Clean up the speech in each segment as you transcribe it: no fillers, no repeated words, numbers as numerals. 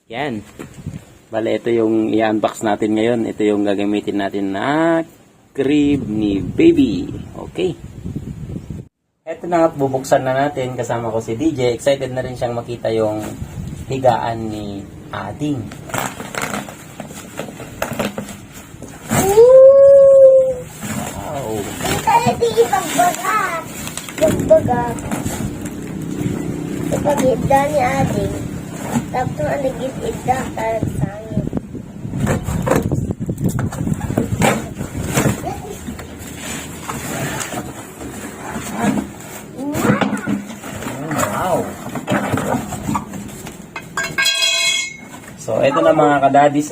Yan. Bale, ito yung i-unbox natin ngayon. Ito yung gagamitin natin na crib ni baby. Okay. Ito na nga, bubuksan na natin. Kasama ko si DJ. Excited na rin siyang makita yung higaan ni Ading. Wow. Kaya di ipagbagat. Pagbagat. Ipag-idda ni Ading. Tapos ang nag-idda talag sangit. Wow. So, ito na mga kadadis,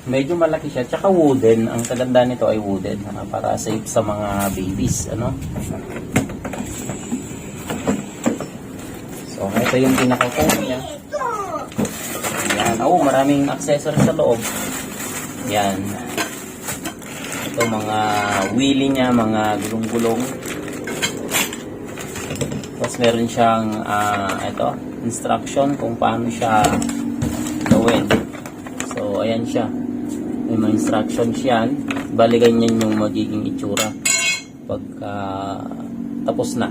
medyo malaki siya. Tsaka wooden. Ang kaganda nito ay wooden. Para safe sa mga babies, So, ito yung pinaka-phone niya. Yan. Maraming accessory sa loob. Yan. Ito mga wheelie niya, mga gulong-gulong. Tapos meron siyang instruction kung paano siya gawin. So, ayan siya. May mga instructions yan. Bali ganyan yung magiging itsura pagka tapos na.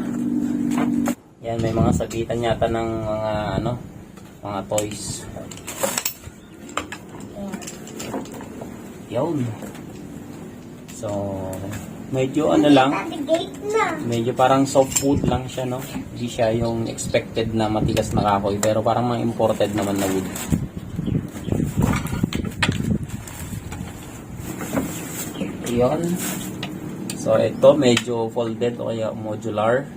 Yan, may mga sabitan yata ng mga toys. Yun. So, medyo lang, medyo parang soft wood lang siya, no? Hindi siya yung expected na matigas na kahoy, pero parang mga imported naman na wood. Yun. So, ito medyo folded o kaya modular.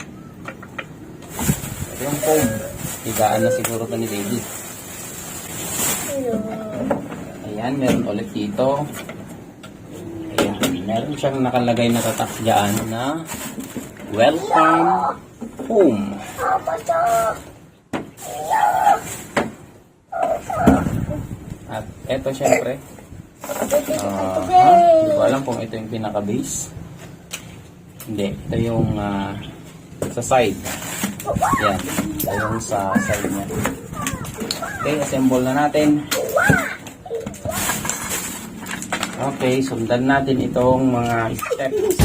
Ito yung foam. Higaan na siguro ito ni baby. Ayan, meron ulit dito. Ayan, meron siyang nakalagay na tatak dyan na welcome home. At eto syempre, hindi ko alam kung ito yung pinaka-base. Hindi, ito yung sa side. Yan, ito yung sa side niya. Okay, assemble na natin. Okay, sundan natin itong mga steps.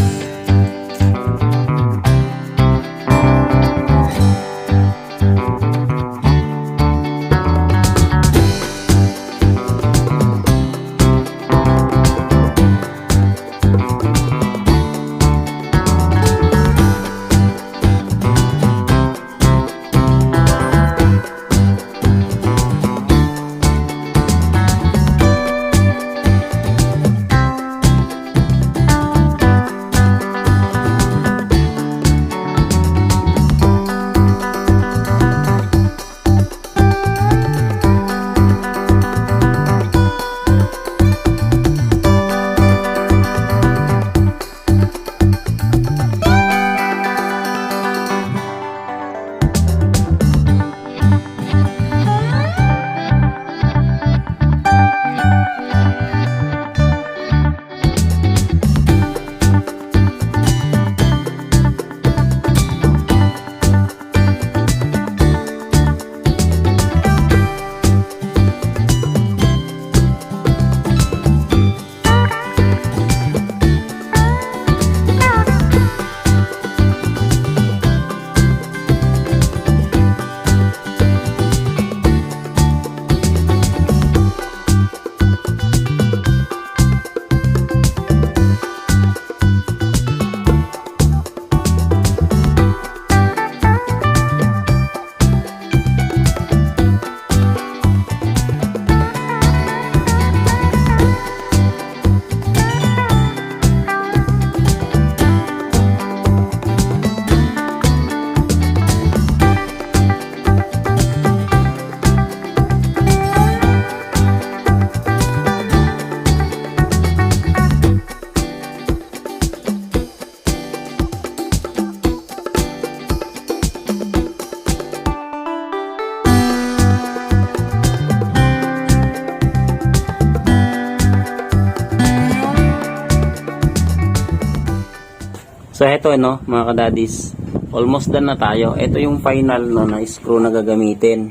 So eto mga kadadis, almost done na tayo. Ito yung final na screw na gagamitin.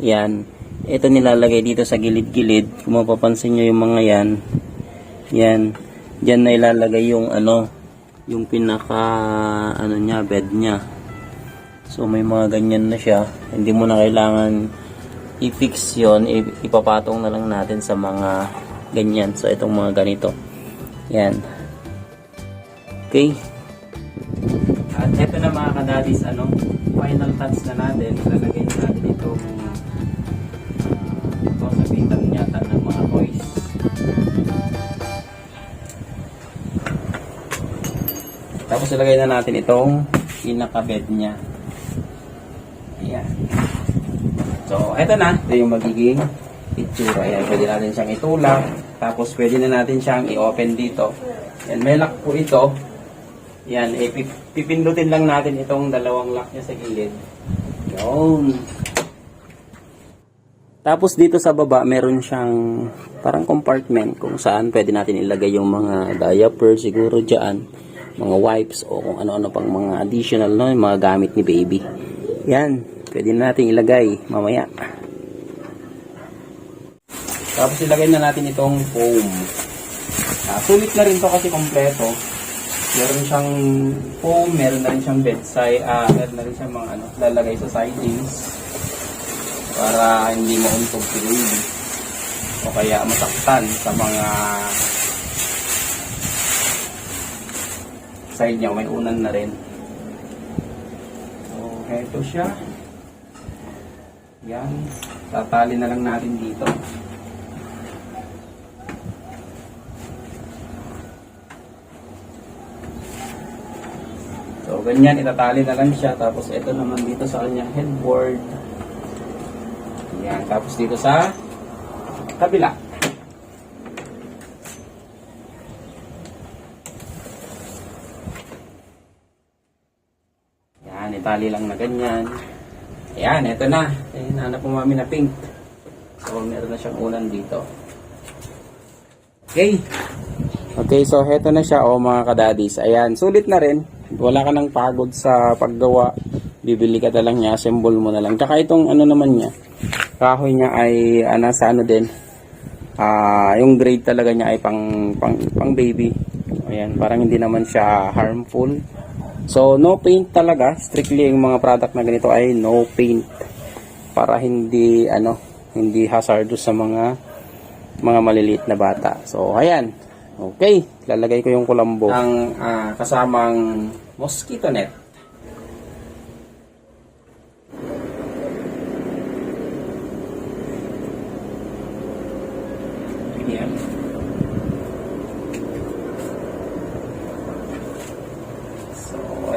Yan. ito nilalagay dito sa gilid-gilid. Kung mapapansin nyo yung mga yan, yan, dyan na ilalagay yung ano, yung pinaka ano niya, bed niya. So may mga ganyan na siya, hindi mo na kailangan i-fix yon, ipapatong na lang natin sa mga ganyan, so itong mga ganito, yan. Okay, at eto na mga kadadis, ano, final touch na natin, lalagay na natin itong sabitan yata ng mga toys. Tapos ilagay na natin itong pinaka-bed niya. Ayan. So, eto na. Ito yung magiging itsura. Ayan, pwede natin siyang itulak. Tapos, pwede na natin siyang i-open dito. Ayan, may lock po ito. Ayan, pipindutin lang natin itong dalawang lock niya sa gilid. Ayan. Tapos, dito sa baba, meron siyang parang compartment kung saan pwede natin ilagay yung mga diaper siguro dyan, mga wipes, o kung ano-ano pang mga additional, no, yung mga gamit ni baby. Yan, pwede natin ilagay mamaya. Tapos ilagay na natin itong foam. Sulit na rin to kasi kompleto. Meron siyang foam, meron na rin siyang bedside, meron na rin siyang mga ano, lalagay sa sidings para hindi mauntog si baby o kaya masaktan sa mga side niya, may unan na rin. So, eto siya. Yan. Tatali na lang natin dito. So, ganyan. Itatali na lang siya. Tapos, ito naman dito sa kanyang headboard. Yan. Tapos, dito sa kabila. Itali lang na ganyan. Ayan, eto na. Hanap po mami na pink. So, meron na siyang unan dito. Okay. Okay, so eto na siya, mga kadadis. Ayan, sulit na rin. Wala ka nang pagod sa paggawa. Bibili ka na lang niya, assemble mo na lang. Tsaka itong ano naman niya, kahoy niya ay nasa ano din. Yung grade talaga niya ay pang baby. Ayan, parang hindi naman siya harmful. So, no paint talaga. Strictly, yung mga product na ganito ay no paint. Para hindi, hindi hazardous sa mga maliliit na bata. So, ayan. Okay. Lalagay ko yung kulambo. Ang kasamang mosquito net. Ayan.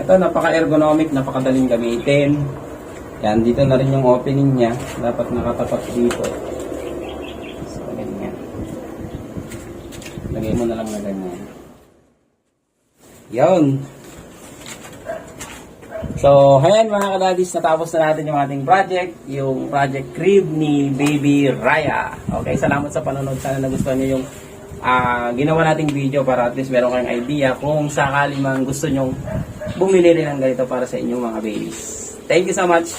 Ito, napaka-ergonomic, napakadaling gamitin. Yan, dito na rin yung opening niya. Dapat nakatapat dito. So, ganyan. Lagay mo na lang na ganyan. Yun. So, ayan mga kadadis, natapos na natin yung ating project. Yung project crib ni Baby Raya. Okay, salamat sa panonood. Sana nagustuhan niyo yung ginawa nating video para at least meron kayong idea kung sakali man gusto nyong bumili rin ng ganito para sa inyong mga babies. Thank you so much.